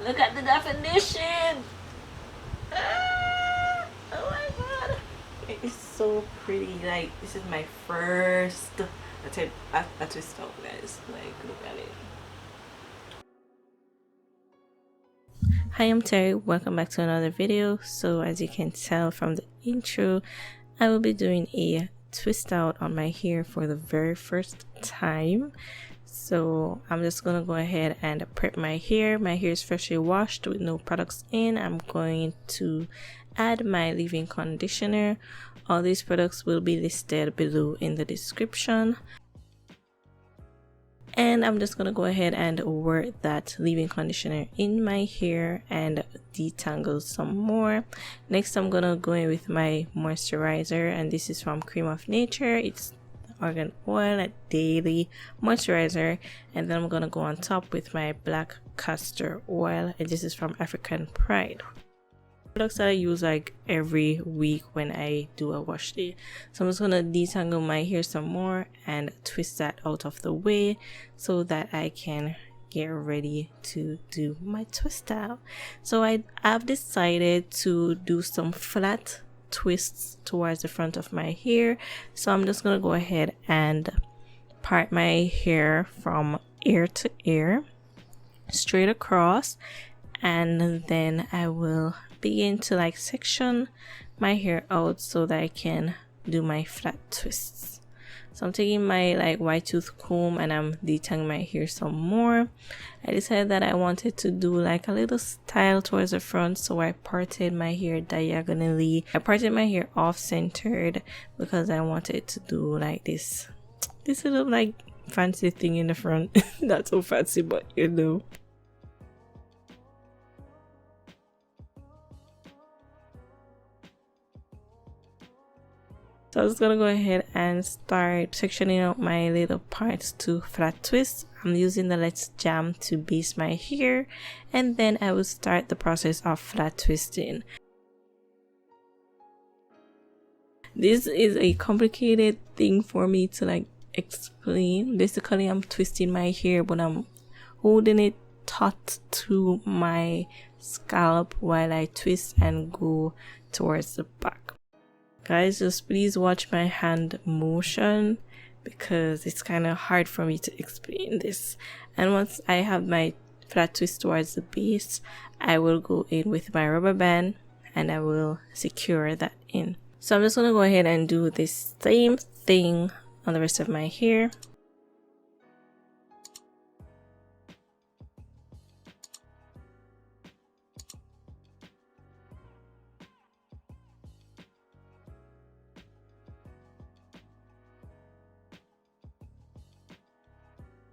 Look at the definition. Oh my god, it is so pretty. Like, this is my first I twist out, guys. Like, look at it. Hi, I'm Terry. Welcome back to another video. So as you can tell from the intro, I will be doing a twist out on my hair for the very first time. So I'm just gonna go ahead and prep my hair. My hair is freshly washed with no products in. I'm going to add my leave-in conditioner. All these products will be listed below in the description. And I'm just gonna go ahead and work that leave-in conditioner in my hair and detangle some more. Next, I'm gonna go in with my moisturizer, and this is from Crème of Nature. It's Argan oil, a daily moisturizer, and then I'm gonna go on top with my black castor oil, and this is from African Pride. Products that I use like every week when I do a wash day. So I'm just gonna detangle my hair some more and twist that out of the way so that I can get ready to do my twist out. So I've decided to do some flat twists towards the front of my hair. So I'm just gonna go ahead and part my hair from ear to ear straight across, and then I will begin to like section my hair out so that I can do my flat twists. So I'm taking my like white tooth comb and I'm detangling my hair some more. I decided that I wanted to do like a little style towards the front, so I parted my hair diagonally. I parted my hair off centered because I wanted to do like this little like fancy thing in the front. Not so fancy, but you know. So I'm just gonna go ahead and start sectioning out my little parts to flat twist. I'm using the Let's Jam to base my hair, and then I will start the process of flat twisting. This is a complicated thing for me to like explain. Basically, I'm twisting my hair, but I'm holding it taut to my scalp while I twist and go towards the back. Guys, just please watch my hand motion because it's kind of hard for me to explain this. And once I have my flat twist towards the base, I will go in with my rubber band and I will secure that in. So I'm just going to go ahead and do this same thing on the rest of my hair.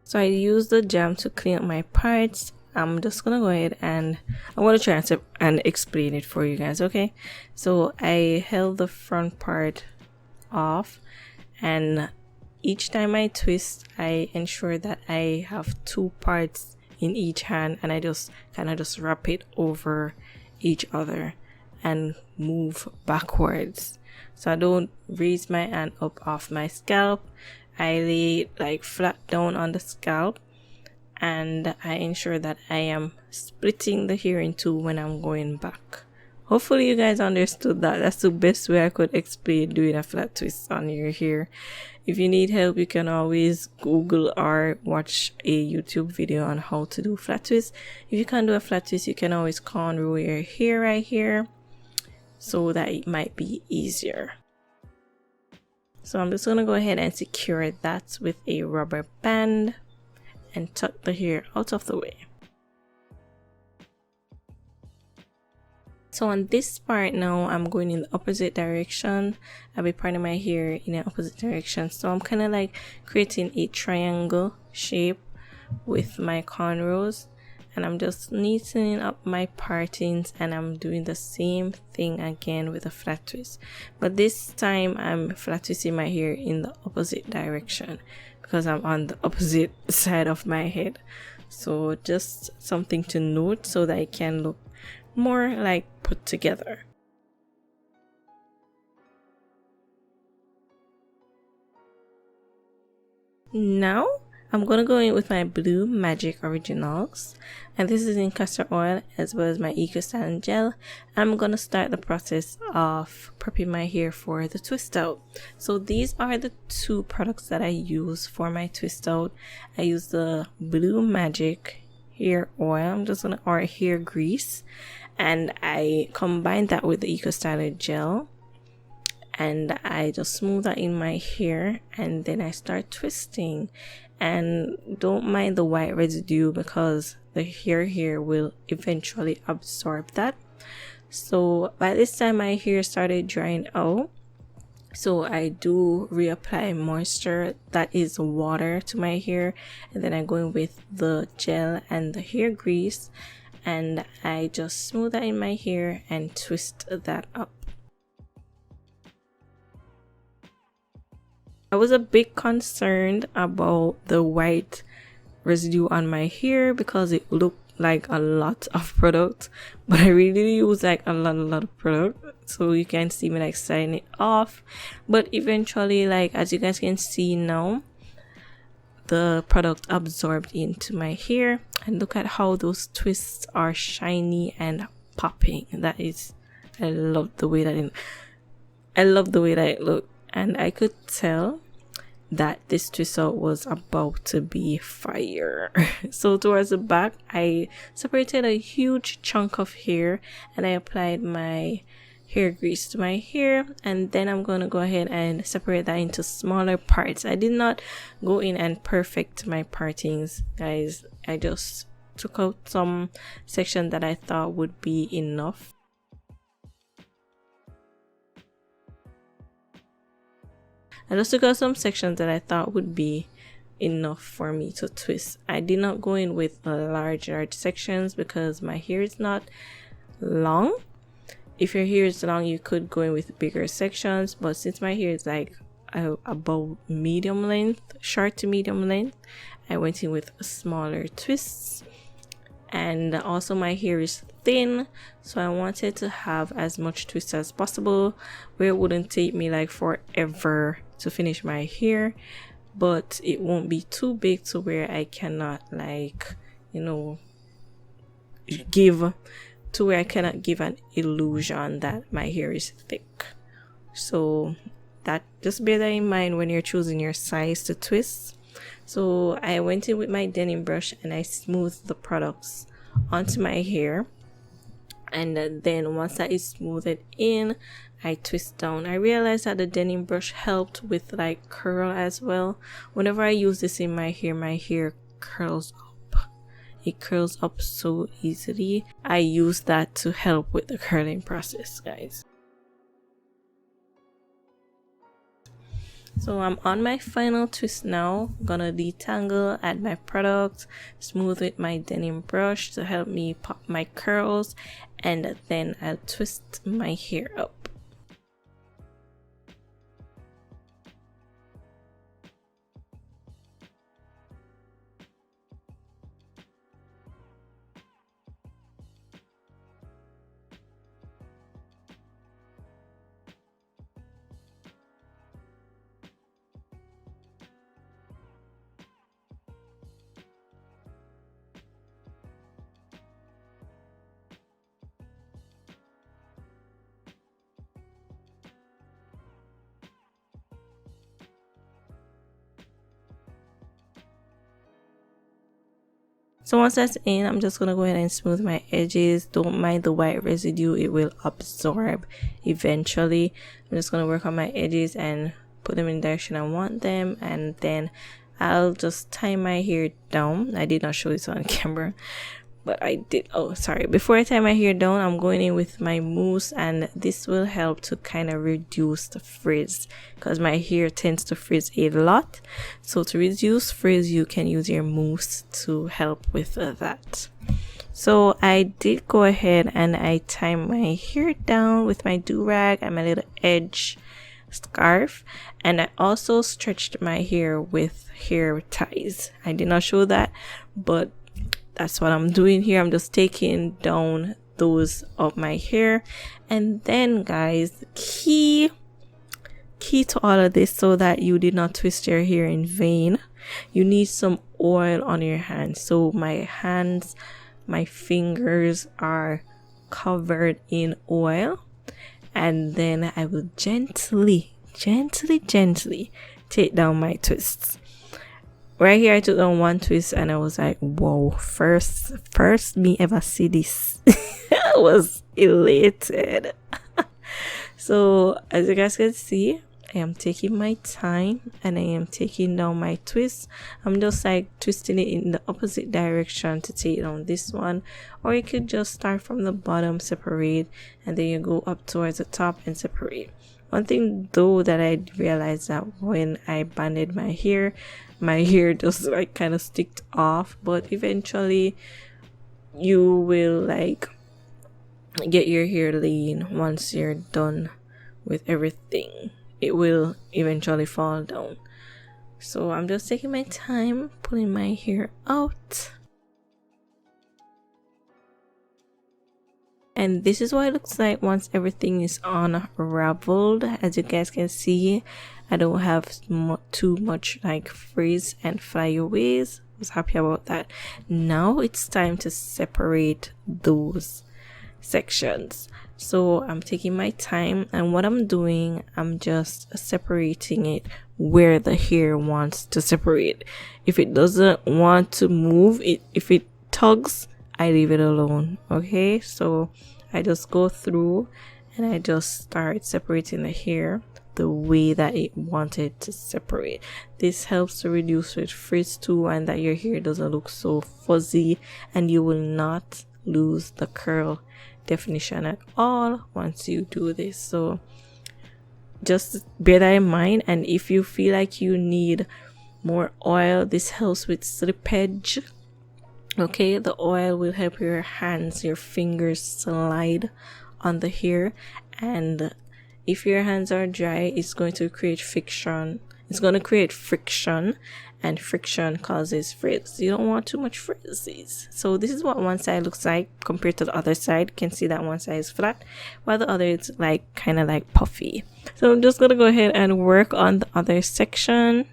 So I use the jam to clean up my parts. I'm just gonna go ahead and I want to try and explain it for you guys, okay? So I held the front part off, and each time I twist, I ensure that I have two parts in each hand, and I just kind of just wrap it over each other and move backwards. So I don't raise my hand up off my scalp. I lay it like flat down on the scalp, and I ensure that I am splitting the hair in two when I'm going back. Hopefully you guys understood that. That's the best way I could explain doing a flat twist on your hair. If you need help, you can always Google or watch a YouTube video on how to do flat twist. If you can't do a flat twist, you can always cornrow your hair right here so that it might be easier. So I'm just going to go ahead and secure that with a rubber band and tuck the hair out of the way. So on this part now, I'm going in the opposite direction. I'll be parting my hair in the opposite direction. So I'm kind of like creating a triangle shape with my cornrows. And I'm just neatening up my partings, and I'm doing the same thing again with a flat twist, but this time I'm flat twisting my hair in the opposite direction because I'm on the opposite side of my head. So just something to note so that it can look more like put together. Now I'm gonna go in with my Blu Magic Originals, and this is in castor oil as well as my Eco Styling Gel. I'm gonna start the process of prepping my hair for the twist out. So these are the two products that I use for my twist out. I use the Blu Magic hair oil, or hair grease, and I combine that with the Eco Styling Gel, and I just smooth that in my hair, and then I start twisting. And don't mind the white residue because the hair here will eventually absorb that. So by this time my hair started drying out, so I do reapply moisture, that is water, to my hair, and then I go in with the gel and the hair grease, and I just smooth that in my hair and twist that up. I was a bit concerned about the white residue on my hair because it looked like a lot of product, but I really use like a lot of product, so you can see me like setting it off. But eventually, like as you guys can see now, the product absorbed into my hair, and look at how those twists are shiny and popping. That is, I love the way that it looked. And I could tell that this twist out was about to be fire. So towards the back, I separated a huge chunk of hair and I applied my hair grease to my hair, and then I'm going to go ahead and separate that into smaller parts. I did not go in and perfect my partings, guys. I just took out some section that I thought would be enough. I just took out some sections that I thought would be enough for me to twist. I did not go in with large sections because my hair is not long. If your hair is long, you could go in with bigger sections, but since my hair is like about medium length, short to medium length, I went in with smaller twists. And also my hair is thin, so I wanted to have as much twist as possible where it wouldn't take me like forever to finish my hair, but it won't be too big to where I cannot, like, you know, give an illusion that my hair is thick. So that, just bear that in mind when you're choosing your size to twist. So I went in with my denim brush and I smoothed the products onto my hair, and then once that is smoothed in, I twist down. I realized that the denim brush helped with like curl as well. Whenever I use this in my hair curls up. It curls up so easily. I use that to help with the curling process, guys. So I'm on my final twist now. I'm gonna detangle, add my product, smooth with my denim brush to help me pop my curls, and then I'll twist my hair up. So once that's in, I'm just gonna go ahead and smooth my edges. Don't mind the white residue, it will absorb eventually. I'm just gonna work on my edges and put them in the direction I want them, and then I'll just tie my hair down. I did not show this on camera, but I did. Oh, sorry. Before I tie my hair down, I'm going in with my mousse, and this will help to kind of reduce the frizz because my hair tends to frizz a lot. So to reduce frizz, you can use your mousse to help with that. So I did go ahead and I tie my hair down with my do-rag and my little edge scarf, and I also stretched my hair with hair ties. I did not show that, but that's what I'm doing here. I'm just taking down those of my hair. And then, guys, key to all of this, so that you did not twist your hair in vain, you need some oil on your hands. So my hands, my fingers are covered in oil, and then I will gently take down my twists. Right here I took down one twist and I was like, whoa, first me ever see this. I was elated. So as you guys can see, I am taking my time and I am taking down my twist. I'm just like twisting it in the opposite direction to take down this one, or you could just start from the bottom, separate, and then you go up towards the top and separate. One thing though that I realized, that when I banded my hair just like kind of sticked off, but eventually you will like get your hair lean. Once you're done with everything, it will eventually fall down. So I'm just taking my time pulling my hair out, and this is what it looks like once everything is unraveled. As you guys can see, I don't have too much like frizz and flyaways. I was happy about that. Now it's time to separate those sections. So I'm taking my time, and what I'm doing, I'm just separating it where the hair wants to separate. If it doesn't want to move, if it tugs, I leave it alone. Okay, so I just go through and I just start separating the hair the way that it wanted to separate. This helps to reduce with frizz too, and that your hair doesn't look so fuzzy, and you will not lose the curl definition at all once you do this. So just bear that in mind, and if you feel like you need more oil, this helps with slippage. Okay, the oil will help your hands, your fingers slide on the hair, and if your hands are dry, it's going to create friction. It's going to create friction, and friction causes frizz. You don't want too much frizzes. So this is what one side looks like compared to the other side. You can see that one side is flat while the other is like kind of like puffy. So I'm just going to go ahead and work on the other section.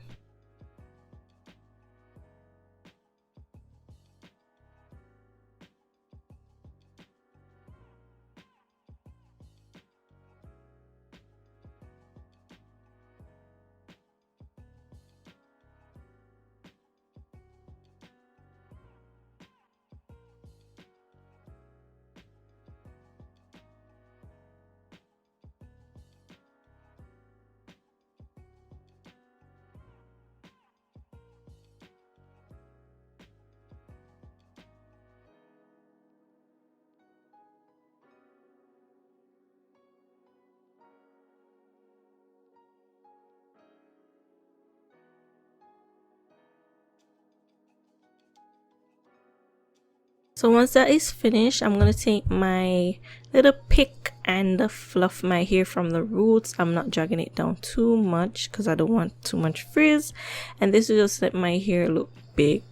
So once that is finished, I'm going to take my little pick and fluff my hair from the roots. I'm not dragging it down too much because I don't want too much frizz. And this will just let my hair look big.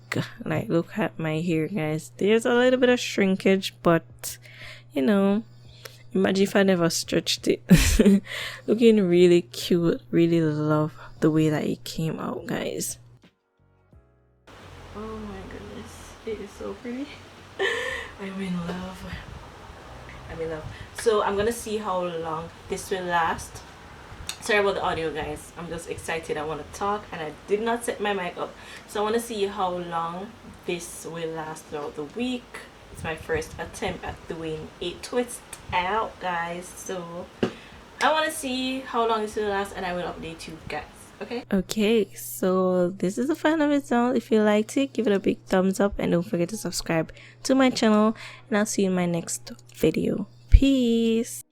Like, look at my hair, guys. There's a little bit of shrinkage, but you know, imagine if I never stretched it. Looking really cute. Really love the way that it came out, guys. Oh my goodness, it is so pretty. I'm in love. I'm in love. So I'm gonna see how long this will last. Sorry about the audio, guys. I'm just excited. I want to talk, and I did not set my mic up, so I want to see how long this will last throughout the week. It's my first attempt at doing a twist out, guys, so I want to see how long this will last, and I will update you guys. Okay, so this is the final result. If you liked it, give it a big thumbs up, and don't forget to subscribe to my channel, and I'll see you in my next video. Peace.